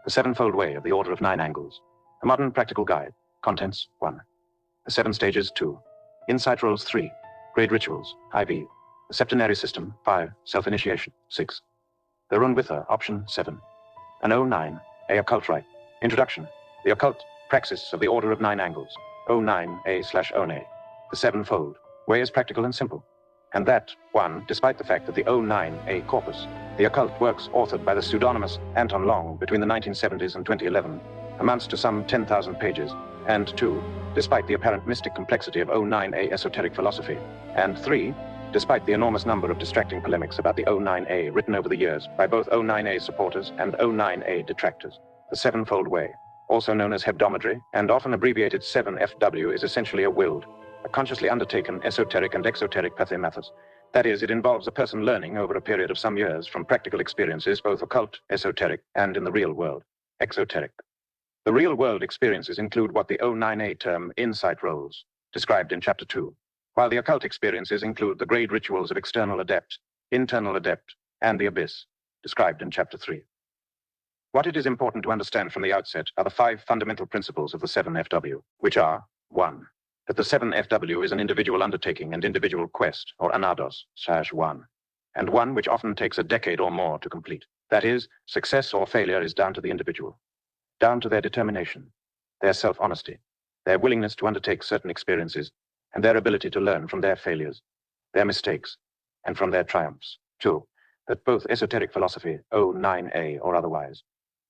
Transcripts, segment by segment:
The Sevenfold Way of the Order of Nine Angles. A Modern Practical Guide. Contents 1. The Seven Stages 2. Insight Rolls 3. Grade Rituals IV. The Septenary System 5. Self-Initiation 6. The Runwytha Option 7. An 09. A Occult Rite. Introduction. The Occult Praxis of the Order of Nine Angles. 09A/ONA. The Sevenfold Way is practical and simple. And that, 1, despite the fact that the 09A corpus, the occult works authored by the pseudonymous Anton Long between the 1970s and 2011, amounts to some 10,000 pages, and 2, despite the apparent mystic complexity of 09A esoteric philosophy, and 3, despite the enormous number of distracting polemics about the 09A written over the years by both 09A supporters and 09A detractors. The Sevenfold Way, also known as hebdomadry and often abbreviated 7FW, is essentially a willed, a consciously undertaken esoteric and exoteric pathemathos. That is, it involves a person learning over a period of some years from practical experiences, both occult, esoteric, and in the real world, exoteric. The real world experiences include what the 09A term insight rolls, described in Chapter 2, while the occult experiences include the grade rituals of external adept, internal adept, and the abyss, described in Chapter 3. What it is important to understand from the outset are the 5 fundamental principles of the 7FW, which are 1. That the 7FW is an individual undertaking and individual quest, or anados/1, and one which often takes a decade or more to complete. That is, success or failure is down to the individual, down to their determination, their self-honesty, their willingness to undertake certain experiences, and their ability to learn from their failures, their mistakes, and from their triumphs. 2. That both esoteric philosophy, 09A or otherwise,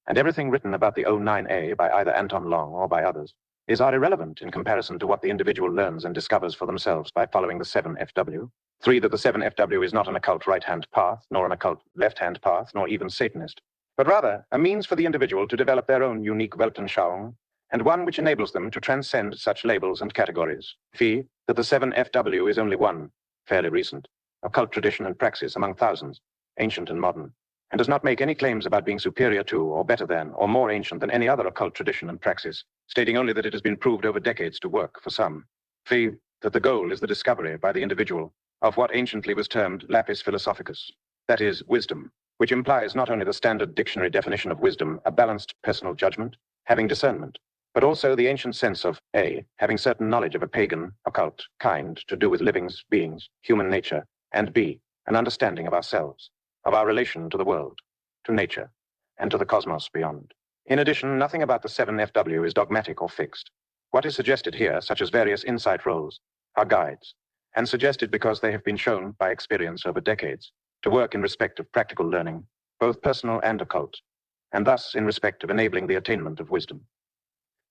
and everything written about the 09A by either Anton Long or by others, are irrelevant in comparison to what the individual learns and discovers for themselves by following the 7FW. 3, that the 7FW is not an occult right-hand path, nor an occult left-hand path, nor even Satanist, but rather a means for the individual to develop their own unique Weltanschauung, and one which enables them to transcend such labels and categories. 4, that the 7FW is only one, fairly recent, occult tradition and praxis among thousands, ancient and modern, and does not make any claims about being superior to, or better than, or more ancient than any other occult tradition and praxis, stating only that it has been proved over decades to work for some. 5, that the goal is the discovery by the individual of what anciently was termed lapis philosophicus, that is, wisdom, which implies not only the standard dictionary definition of wisdom, a balanced personal judgment, having discernment, but also the ancient sense of A, having certain knowledge of a pagan, occult kind to do with living beings, human nature, and B, an understanding of ourselves, of our relation to the world, to nature, and to the cosmos beyond. In addition, nothing about the 7FW is dogmatic or fixed. What is suggested here, such as various insight rolls, are guides, and suggested because they have been shown by experience over decades to work in respect of practical learning, both personal and occult, and thus in respect of enabling the attainment of wisdom.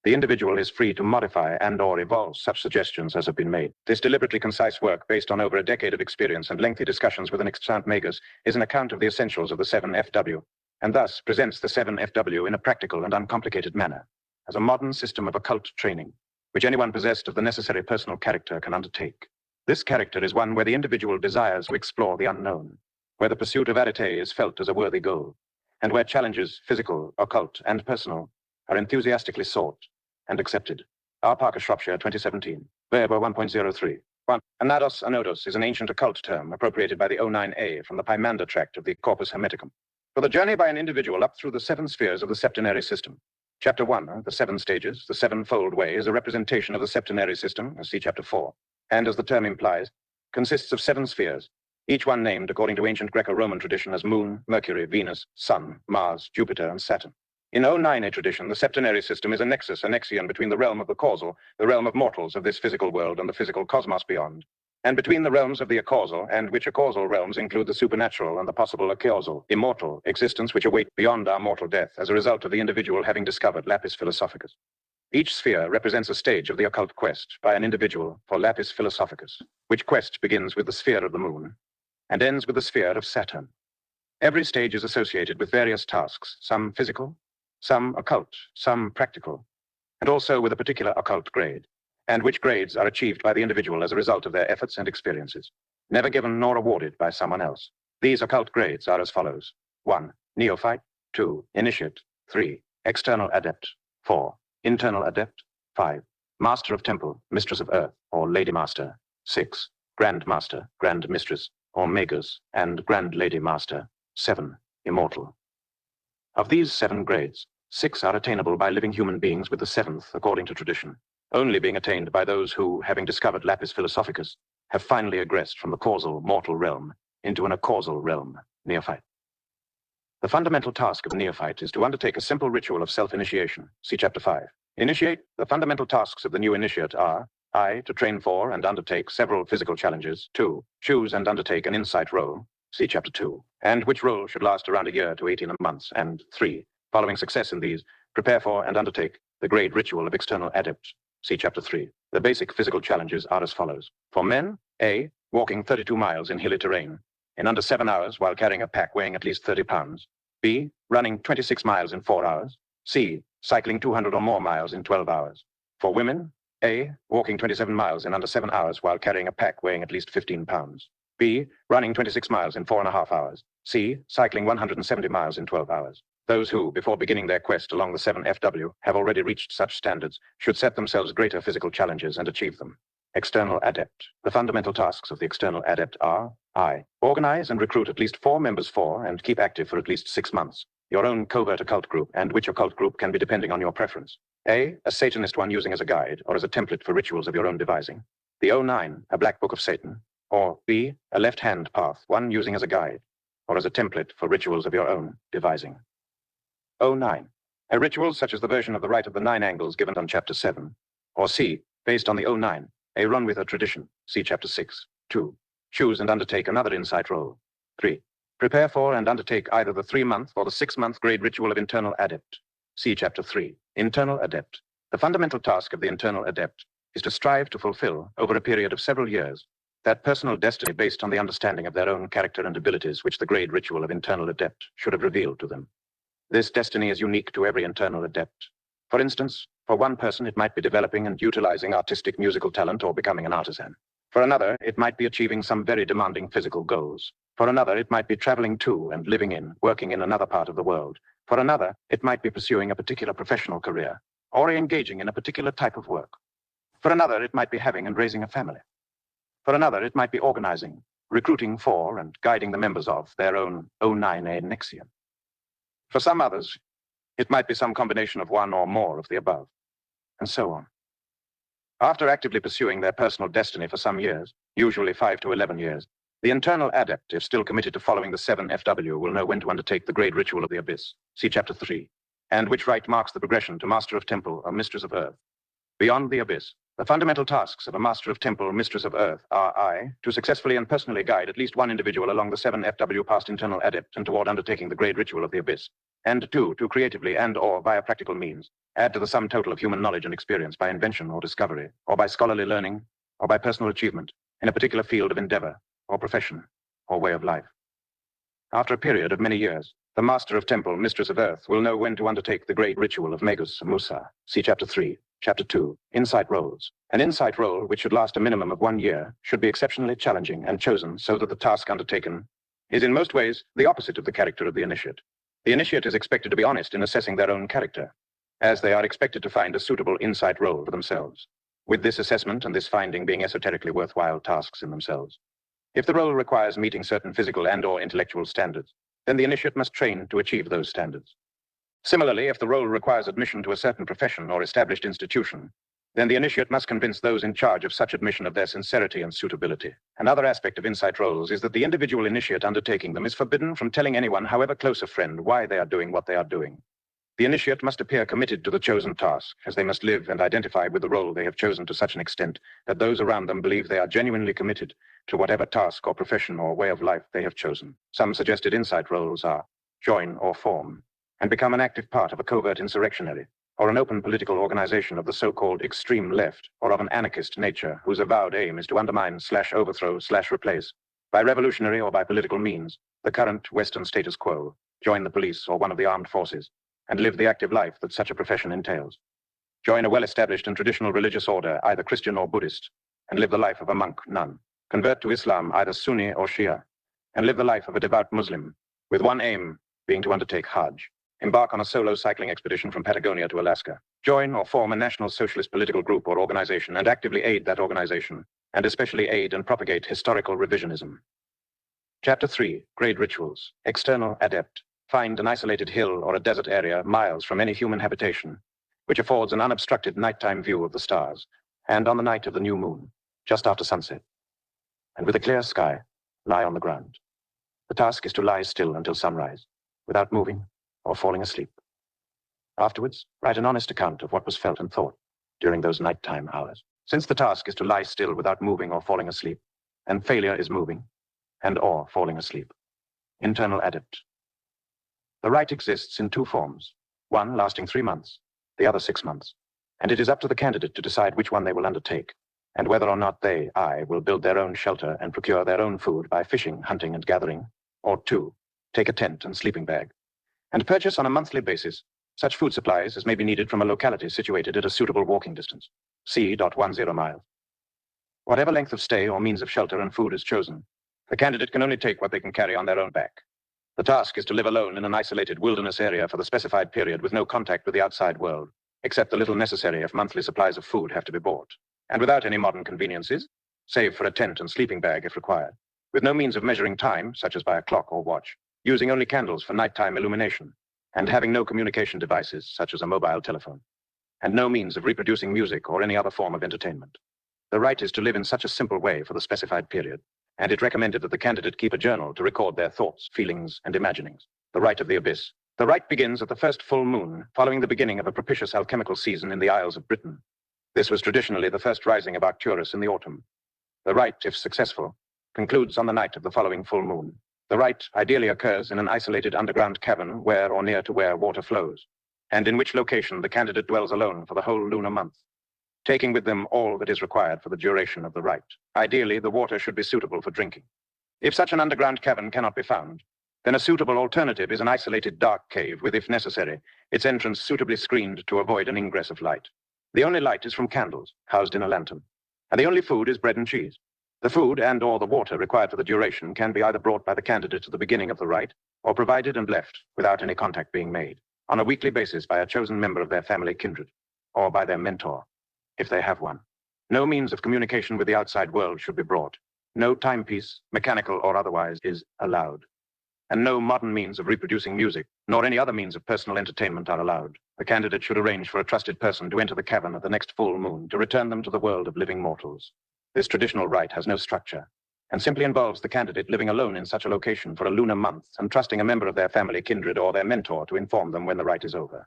The individual is free to modify and/or evolve such suggestions as have been made. This deliberately concise work, based on over a decade of experience and lengthy discussions with an extant magus, is an account of the essentials of the 7FW, and thus presents the 7FW in a practical and uncomplicated manner, as a modern system of occult training, which anyone possessed of the necessary personal character can undertake. This character is one where the individual desires to explore the unknown, where the pursuit of arete is felt as a worthy goal, and where challenges, physical, occult, and personal, are enthusiastically sought and accepted. R. Parker, Shropshire, 2017. Verba 1.03. 1. Anados anodos is an ancient occult term appropriated by the 09A from the Pymander tract of the Corpus Hermeticum, for the journey by an individual up through the 7 spheres of the septenary system. Chapter 1, the 7 stages, the Sevenfold Way, is a representation of the septenary system, see Chapter 4, and as the term implies, consists of 7 spheres, each one named according to ancient Greco-Roman tradition as Moon, Mercury, Venus, Sun, Mars, Jupiter, and Saturn. In 09A tradition, the septenary system is a nexus, a nexion between the realm of the causal, the realm of mortals of this physical world and the physical cosmos beyond, and between the realms of the acausal, and which acausal realms include the supernatural and the possible acausal, immortal, existence which await beyond our mortal death as a result of the individual having discovered lapis philosophicus. Each sphere represents a stage of the occult quest by an individual for lapis philosophicus, which quest begins with the sphere of the moon and ends with the sphere of Saturn. Every stage is associated with various tasks, some physical, some occult, some practical, and also with a particular occult grade, and which grades are achieved by the individual as a result of their efforts and experiences, never given nor awarded by someone else. These occult grades are as follows. 1. Neophyte. 2. Initiate. 3. External adept. 4. Internal adept. 5. Master of temple, mistress of earth, or lady master. 6. Grand master, grand mistress, or magus, and grand lady master. 7. Immortal. Of these 7 grades, 6 are attainable by living human beings, with the 7th, according to tradition, only being attained by those who, having discovered lapis philosophicus, have finally egressed from the causal mortal realm into an acausal realm, neophyte. The fundamental task of a neophyte is to undertake a simple ritual of self-initiation. See Chapter 5. Initiate. The fundamental tasks of the new initiate are: I, to train for and undertake several physical challenges; 2, choose and undertake an insight role. See Chapter 2. And which role should last around a year to 18 months. And 3, following success in these, prepare for and undertake the great ritual of external adept. See Chapter 3. The basic physical challenges are as follows. For men, A, walking 32 miles in hilly terrain in under 7 hours while carrying a pack weighing at least 30 pounds. B, running 26 miles in 4 hours. C, cycling 200 or more miles in 12 hours. For women, A, walking 27 miles in under 7 hours while carrying a pack weighing at least 15 pounds. B, running 26 miles in 4.5 hours. C, cycling 170 miles in 12 hours. Those who, before beginning their quest along the 7FW, have already reached such standards should set themselves greater physical challenges and achieve them. External adept. The fundamental tasks of the external adept are: I, organize and recruit at least 4 members for and keep active for at least 6 months. Your own covert occult group, and which occult group can be depending on your preference. A Satanist one using as a guide or as a template for rituals of your own devising. The 09, a black book of Satan. Or B, a left-hand path, one using as a guide or as a template for rituals of your own devising. 09, a ritual such as the version of the Rite of the 9 Angles given on Chapter 7. Or C, based on the 09, a Runwitha tradition. See Chapter 6. 2, choose and undertake another insight role. 3, prepare for and undertake either the 3-month or the 6-month grade ritual of internal adept. See Chapter 3. Internal adept. The fundamental task of the internal adept is to strive to fulfill, over a period of several years, that personal destiny based on the understanding of their own character and abilities which the grade ritual of internal adept should have revealed to them. This destiny is unique to every internal adept. For instance, for one person it might be developing and utilizing artistic musical talent or becoming an artisan. For another, it might be achieving some very demanding physical goals. For another, it might be traveling to and living in, working in another part of the world. For another, it might be pursuing a particular professional career or engaging in a particular type of work. For another, it might be having and raising a family. For another, it might be organizing, recruiting for, and guiding the members of their own 09A Nexium. For some others, it might be some combination of one or more of the above, and so on. After actively pursuing their personal destiny for some years, usually 5 to 11 years, the internal adept, if still committed to following the 7FW, will know when to undertake the great ritual of the abyss. See Chapter 3, and which rite marks the progression to Master of Temple or Mistress of Earth. Beyond the abyss, the fundamental tasks of a Master of Temple or Mistress of Earth are: I, to successfully and personally guide at least one individual along the 7FW past internal adept and toward undertaking the great ritual of the abyss. And 2, to creatively and or via practical means add to the sum total of human knowledge and experience by invention or discovery, or by scholarly learning, or by personal achievement in a particular field of endeavor, or profession, or way of life. After a period of many years, the Master of Temple, Mistress of Earth, will know when to undertake the great ritual of Magus Musa. See Chapter 3. Chapter 2. Insight roles. An insight role, which should last a minimum of 1 year, should be exceptionally challenging and chosen so that the task undertaken is in most ways the opposite of the character of the initiate. The initiate is expected to be honest in assessing their own character, as they are expected to find a suitable insight role for themselves, with this assessment and this finding being esoterically worthwhile tasks in themselves. If the role requires meeting certain physical and or intellectual standards, then the initiate must train to achieve those standards. Similarly, if the role requires admission to a certain profession or established institution, then the initiate must convince those in charge of such admission of their sincerity and suitability. Another aspect of insight roles is that the individual initiate undertaking them is forbidden from telling anyone, however close a friend, why they are doing what they are doing. The initiate must appear committed to the chosen task, as they must live and identify with the role they have chosen to such an extent that those around them believe they are genuinely committed to whatever task or profession or way of life they have chosen. Some suggested insight roles are: join or form, and become an active part of a covert insurrectionary, or an open political organization of the so-called extreme left, or of an anarchist nature whose avowed aim is to undermine/overthrow/replace, by revolutionary or by political means, the current Western status quo, join the police or one of the armed forces, and live the active life that such a profession entails. Join a well-established and traditional religious order, either Christian or Buddhist, and live the life of a monk, nun. Convert to Islam, either Sunni or Shia, and live the life of a devout Muslim, with one aim being to undertake Hajj. Embark on a solo cycling expedition from Patagonia to Alaska. Join or form a national socialist political group or organization and actively aid that organization, and especially aid and propagate historical revisionism. Chapter 3. Grade Rituals. External Adept. find an isolated hill or a desert area miles from any human habitation, which affords an unobstructed nighttime view of the stars, and on the night of the new moon, just after sunset, and with a clear sky, lie on the ground. The task is to lie still until sunrise, without moving or falling asleep. Afterwards, write an honest account of what was felt and thought during those nighttime hours. Since the task is to lie still without moving or falling asleep, and failure is moving and/or falling asleep. Internal adept. The rite exists in two forms, one lasting 3 months, the other 6 months, and it is up to the candidate to decide which one they will undertake, and whether or not they, will build their own shelter and procure their own food by fishing, hunting, and gathering, or 2, take a tent and sleeping bag, and purchase on a monthly basis such food supplies as may be needed from a locality situated at a suitable walking distance, c.10 miles. Whatever length of stay or means of shelter and food is chosen, the candidate can only take what they can carry on their own back. The task is to live alone in an isolated wilderness area for the specified period with no contact with the outside world, except the little necessary if monthly supplies of food have to be bought, and without any modern conveniences, save for a tent and sleeping bag if required, with no means of measuring time, such as by a clock or watch, using only candles for nighttime illumination, and having no communication devices, such as a mobile telephone, and no means of reproducing music or any other form of entertainment. The rite is to live in such a simple way for the specified period, and it recommended that the candidate keep a journal to record their thoughts, feelings, and imaginings. The rite of the abyss. The rite begins at the first full moon, following the beginning of a propitious alchemical season in the Isles of Britain. This was traditionally the first rising of Arcturus in the autumn. The rite, if successful, concludes on the night of the following full moon. The rite ideally occurs in an isolated underground cavern where or near to where water flows, and in which location the candidate dwells alone for the whole lunar month, taking with them all that is required for the duration of the rite. Ideally, the water should be suitable for drinking. If such an underground cavern cannot be found, then a suitable alternative is an isolated dark cave with, if necessary, its entrance suitably screened to avoid an ingress of light. The only light is from candles, housed in a lantern, and the only food is bread and cheese. The food and/or the water required for the duration can be either brought by the candidate at the beginning of the rite, or provided and left without any contact being made, on a weekly basis by a chosen member of their family kindred, or by their mentor, if they have one. No means of communication with the outside world should be brought. No timepiece, mechanical or otherwise, is allowed. And no modern means of reproducing music, nor any other means of personal entertainment are allowed. The candidate should arrange for a trusted person to enter the cavern at the next full moon to return them to the world of living mortals. This traditional rite has no structure, and simply involves the candidate living alone in such a location for a lunar month and trusting a member of their family kindred or their mentor to inform them when the rite is over.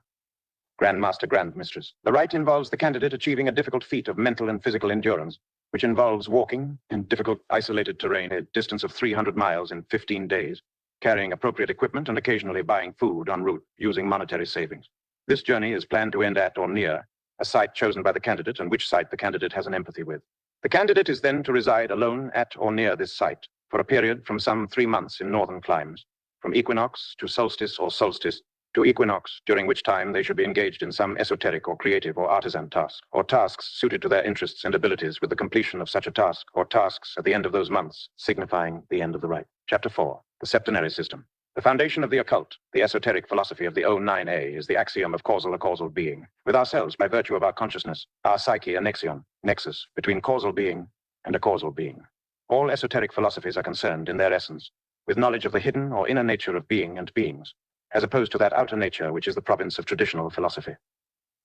Grandmaster, Grandmistress. The rite involves the candidate achieving a difficult feat of mental and physical endurance, which involves walking in difficult, isolated terrain a distance of 300 miles in 15 days, carrying appropriate equipment and occasionally buying food en route using monetary savings. This journey is planned to end at or near a site chosen by the candidate and which site the candidate has an empathy with. The candidate is then to reside alone at or near this site for a period from some 3 months in northern climes, from equinox to solstice or solstice to equinox, during which time they should be engaged in some esoteric or creative or artisan task, or tasks suited to their interests and abilities, with the completion of such a task or tasks at the end of those months, signifying the end of the rite. Chapter 4. The Septenary System. The foundation of the occult, the esoteric philosophy of the O9A, is the axiom of causal a causal being, with ourselves by virtue of our consciousness, our psyche a nexion, nexus, between causal being and a causal being. All esoteric philosophies are concerned, in their essence, with knowledge of the hidden or inner nature of being and beings, as opposed to that outer nature which is the province of traditional philosophy.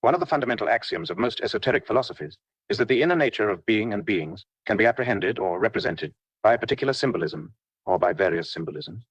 One of the fundamental axioms of most esoteric philosophies is that the inner nature of being and beings can be apprehended or represented by a particular symbolism or by various symbolisms,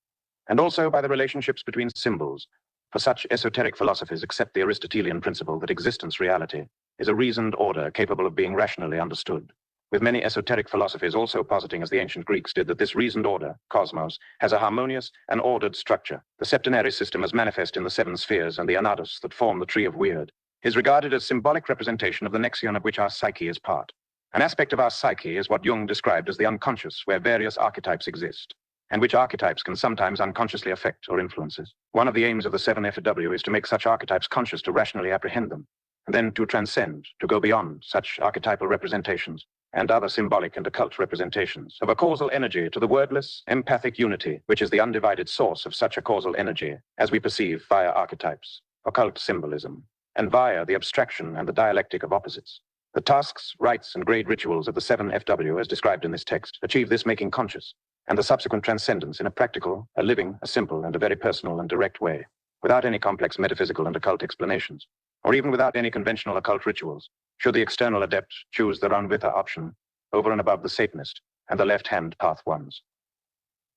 and also by the relationships between symbols, for such esoteric philosophies accept the Aristotelian principle that existence reality is a reasoned order capable of being rationally understood, with many esoteric philosophies also positing, as the ancient Greeks did, that this reasoned order, cosmos, has a harmonious and ordered structure. The septinary system, as manifest in the 7 spheres and the anados that form the tree of weird, is regarded as symbolic representation of the nexion of which our psyche is part. An aspect of our psyche is what Jung described as the unconscious, where various archetypes exist, and which archetypes can sometimes unconsciously affect or influence us. One of the aims of the 7FW is to make such archetypes conscious to rationally apprehend them, and then to transcend, to go beyond such archetypal representations and other symbolic and occult representations of a causal energy to the wordless, empathic unity, which is the undivided source of such a causal energy, as we perceive via archetypes, occult symbolism, and via the abstraction and the dialectic of opposites. The tasks, rites, and grade rituals of the 7FW, as described in this text, achieve this making conscious, and the subsequent transcendence in a practical, a living, a simple, and a very personal and direct way, without any complex metaphysical and occult explanations, or even without any conventional occult rituals, should the external adept choose the Rounwytha option over and above the Satanist and the left-hand path ones.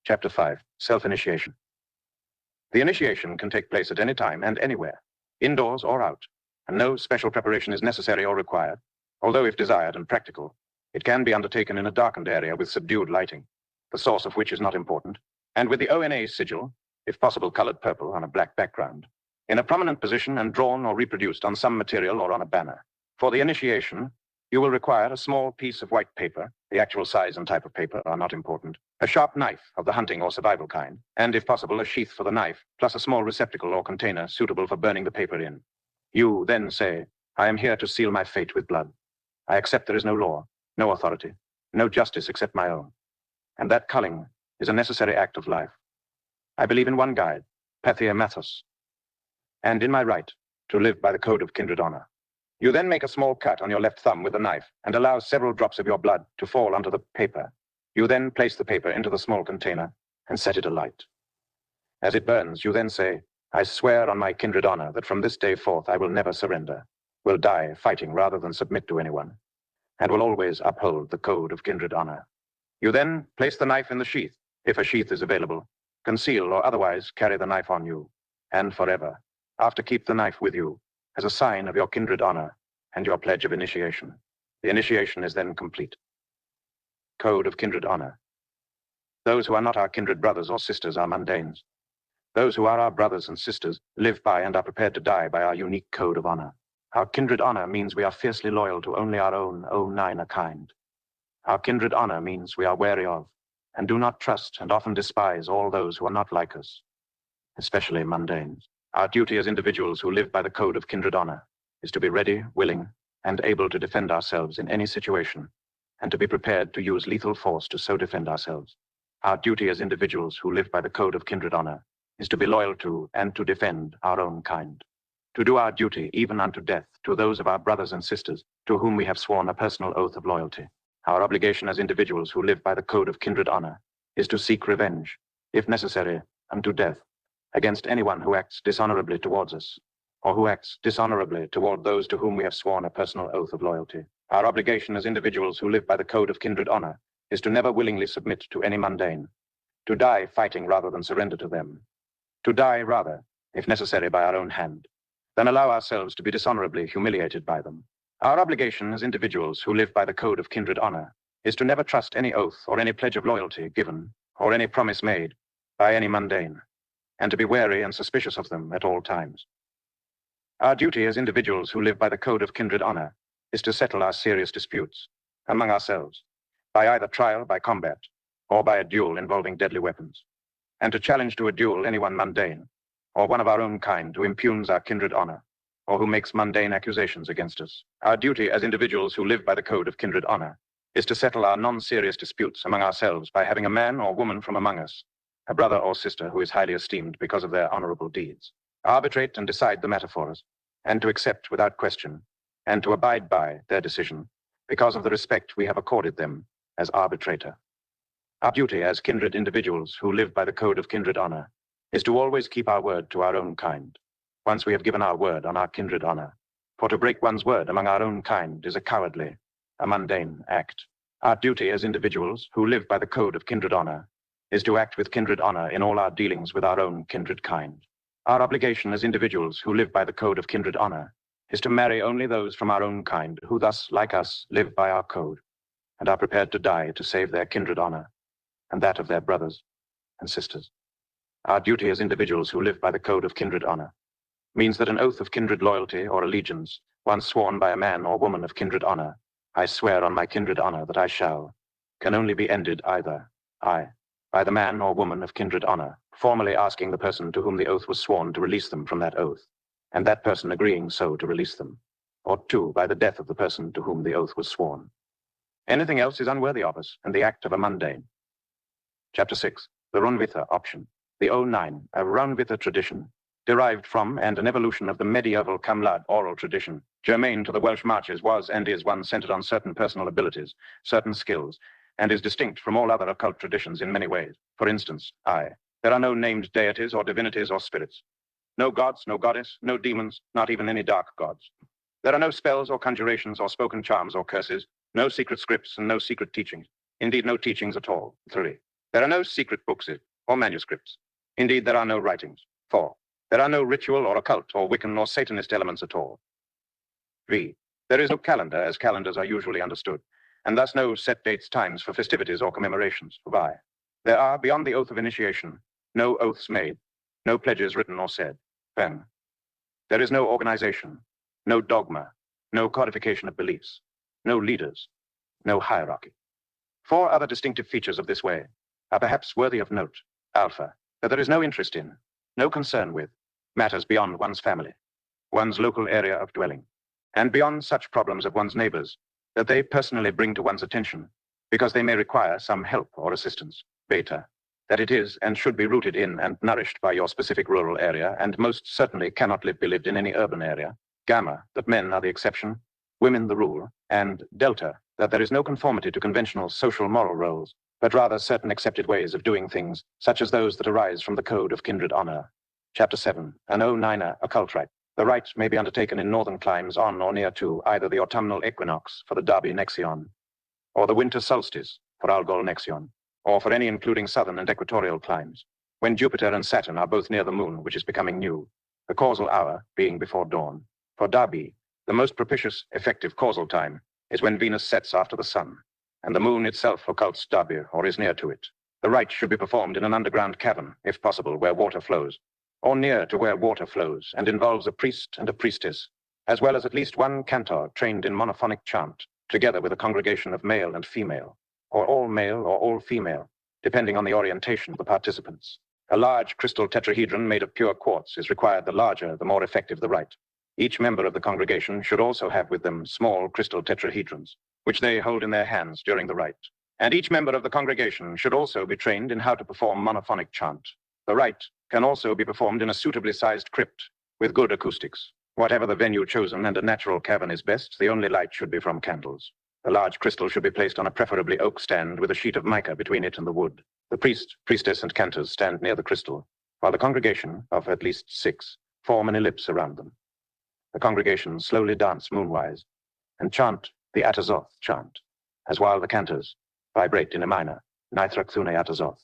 Chapter 5. Self-initiation. The initiation can take place at any time and anywhere, indoors or out, and no special preparation is necessary or required, although if desired and practical, it can be undertaken in a darkened area with subdued lighting, the source of which is not important, and with the ONA sigil, if possible colored purple on a black background, in a prominent position and drawn or reproduced on some material or on a banner. For the initiation, you will require a small piece of white paper, the actual size and type of paper are not important, a sharp knife of the hunting or survival kind, and if possible a sheath for the knife, plus a small receptacle or container suitable for burning the paper in. You then say, I am here to seal my fate with blood. I accept there is no law, no authority, no justice except my own, and that culling is a necessary act of life. I believe in one guide, Pathia Mathos, and in my right to live by the code of kindred honor. You then make a small cut on your left thumb with a knife and allow several drops of your blood to fall onto the paper. You then place the paper into the small container and set it alight. As it burns, you then say, I swear on my kindred honor that from this day forth I will never surrender, will die fighting rather than submit to anyone, and will always uphold the code of kindred honor. You then place the knife in the sheath, if a sheath is available, conceal or otherwise carry the knife on you, and forever, after keep the knife with you, as a sign of your kindred honor and your pledge of initiation. The initiation is then complete. Code of kindred honor. Those who are not our kindred brothers or sisters are mundanes. Those who are our brothers and sisters live by and are prepared to die by our unique code of honor. Our kindred honor means we are fiercely loyal to only our own niner kind. Our kindred honor means we are wary of and do not trust and often despise all those who are not like us, especially mundanes. Our duty as individuals who live by the code of kindred honor is to be ready, willing, and able to defend ourselves in any situation, and to be prepared to use lethal force to so defend ourselves. Our duty as individuals who live by the code of kindred honor is to be loyal to and to defend our own kind, to do our duty even unto death to those of our brothers and sisters to whom we have sworn a personal oath of loyalty. Our obligation as individuals who live by the code of kindred honor is to seek revenge, if necessary, unto death, against anyone who acts dishonorably towards us, or who acts dishonorably toward those to whom we have sworn a personal oath of loyalty. Our obligation as individuals who live by the code of kindred honor is to never willingly submit to any mundane, to die fighting rather than surrender to them, to die rather, if necessary by our own hand, than allow ourselves to be dishonorably humiliated by them. Our obligation as individuals who live by the code of kindred honor is to never trust any oath or any pledge of loyalty given, or any promise made by any mundane, and to be wary and suspicious of them at all times. Our duty as individuals who live by the code of kindred honor is to settle our serious disputes among ourselves by either trial by combat or by a duel involving deadly weapons, and to challenge to a duel anyone mundane or one of our own kind who impugns our kindred honor or who makes mundane accusations against us. Our duty as individuals who live by the code of kindred honor is to settle our non-serious disputes among ourselves by having a man or woman from among us, a brother or sister who is highly esteemed because of their honorable deeds, arbitrate and decide the matter for us, and to accept without question, and to abide by their decision because of the respect we have accorded them as arbitrator. Our duty as kindred individuals who live by the code of kindred honor is to always keep our word to our own kind, once we have given our word on our kindred honor. For to break one's word among our own kind is a cowardly, a mundane act. Our duty as individuals who live by the code of kindred honor is to act with kindred honor in all our dealings with our own kindred kind. Our obligation as individuals who live by the code of kindred honor is to marry only those from our own kind who thus, like us, live by our code and are prepared to die to save their kindred honor and that of their brothers and sisters. Our duty as individuals who live by the code of kindred honor means that an oath of kindred loyalty or allegiance, once sworn by a man or woman of kindred honor, I swear on my kindred honor that I shall, can only be ended either, by the man or woman of kindred honor, formally asking the person to whom the oath was sworn to release them from that oath, and that person agreeing so to release them, or two, by the death of the person to whom the oath was sworn. Anything else is unworthy of us and the act of a mundane. Chapter 6. The Runwitha option. The 09, a Runwitha tradition, derived from and an evolution of the medieval Cumlad oral tradition, germane to the Welsh marches, was and is one centered on certain personal abilities, certain skills, and is distinct from all other occult traditions in many ways. For instance, there are no named deities or divinities or spirits. No gods, no goddess, no demons, not even any dark gods. There are no spells or conjurations or spoken charms or curses, no secret scripts and no secret teachings. Indeed, no teachings at all. 3. There are no secret books or manuscripts. Indeed, there are no writings. 4. There are no ritual or occult or Wiccan or Satanist elements at all. 3. There is no calendar as calendars are usually understood, and thus no set dates, times for festivities or commemorations. 5. There are, beyond the oath of initiation, no oaths made, no pledges written or said. 10. There is no organization, no dogma, no codification of beliefs, no leaders, no hierarchy. 4 other distinctive features of this way are perhaps worthy of note. Alpha, that there is no interest in, no concern with, matters beyond one's family, one's local area of dwelling, and beyond such problems of one's neighbors that they personally bring to one's attention because they may require some help or assistance. Beta, that it is and should be rooted in and nourished by your specific rural area and most certainly cannot be lived in any urban area. Gamma, that men are the exception, women the rule. And Delta, that there is no conformity to conventional social moral roles, but rather certain accepted ways of doing things, such as those that arise from the code of kindred honor. Chapter 7, an 09er Occult Rite. The rite may be undertaken in northern climes on or near to either the autumnal equinox for the Derby Nexion, or the winter solstice for Algol Nexion, or for any including southern and equatorial climes, when Jupiter and Saturn are both near the moon, which is becoming new, the causal hour being before dawn. For Derby, the most propitious, effective causal time is when Venus sets after the sun, and the moon itself occults Derby or is near to it. The rite should be performed in an underground cavern, if possible, where water flows, or near to where water flows, and involves a priest and a priestess, as well as at least one cantor trained in monophonic chant, together with a congregation of male and female, or all female, depending on the orientation of the participants. A large crystal tetrahedron made of pure quartz is required. The larger, the more effective the rite. Each member of the congregation should also have with them small crystal tetrahedrons, which they hold in their hands during the rite. And each member of the congregation should also be trained in how to perform monophonic chant. The rite can also be performed in a suitably sized crypt with good acoustics. Whatever the venue chosen and a natural cavern is best, the only light should be from candles. The large crystal should be placed on a preferably oak stand with a sheet of mica between it and the wood. The priest, priestess, and cantors stand near the crystal, while the congregation, of at least 6, form an ellipse around them. The congregation slowly dance moonwise and chant the Atazoth chant, as while the cantors vibrate in a minor, Nithraxune Atazoth.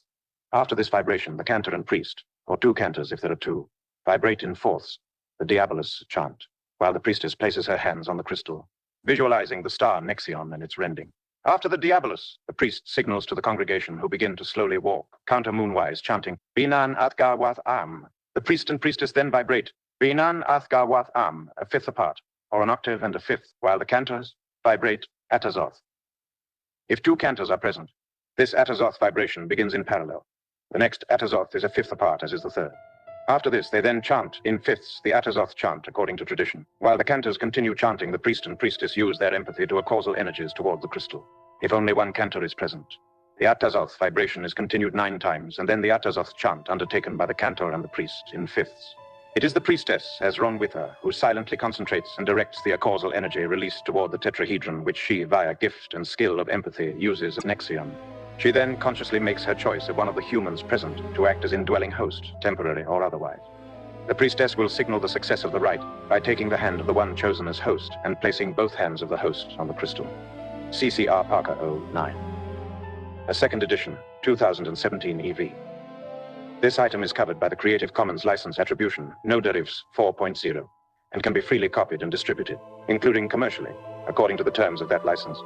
After this vibration, the cantor and priest, or 2 cantors if there are 2, vibrate in fourths, the Diabolus chant, while the priestess places her hands on the crystal, visualizing the star Nexion and its rending. After the Diabolus, the priest signals to the congregation, who begin to slowly walk, counter-moonwise, chanting, Binan Athgar-Wath Am. The priest and priestess then vibrate, Binan Athgar-Wath Am, a fifth apart, or an octave and a fifth, while the cantors vibrate Atazoth. If 2 cantors are present, this Atazoth vibration begins in parallel. The next Atazoth is a fifth apart, as is the third. After this, they then chant in fifths the Atazoth chant according to tradition. While the cantors continue chanting, the priest and priestess use their empathy to causal energies toward the crystal. If only 1 cantor is present, the Atazoth vibration is continued 9 times, and then the Atazoth chant undertaken by the cantor and the priest in fifths. It is the priestess, as Rounwytha, who silently concentrates and directs the causal energy released toward the tetrahedron, which she, via gift and skill of empathy, uses as Nexion. She then consciously makes her choice of one of the humans present to act as indwelling host, temporary or otherwise. The priestess will signal the success of the rite by taking the hand of the one chosen as host and placing both hands of the host on the crystal. CCR Parker 09. A second edition, 2017 EV. This item is covered by the Creative Commons License Attribution, No Derivatives 4.0, and can be freely copied and distributed, including commercially, according to the terms of that license.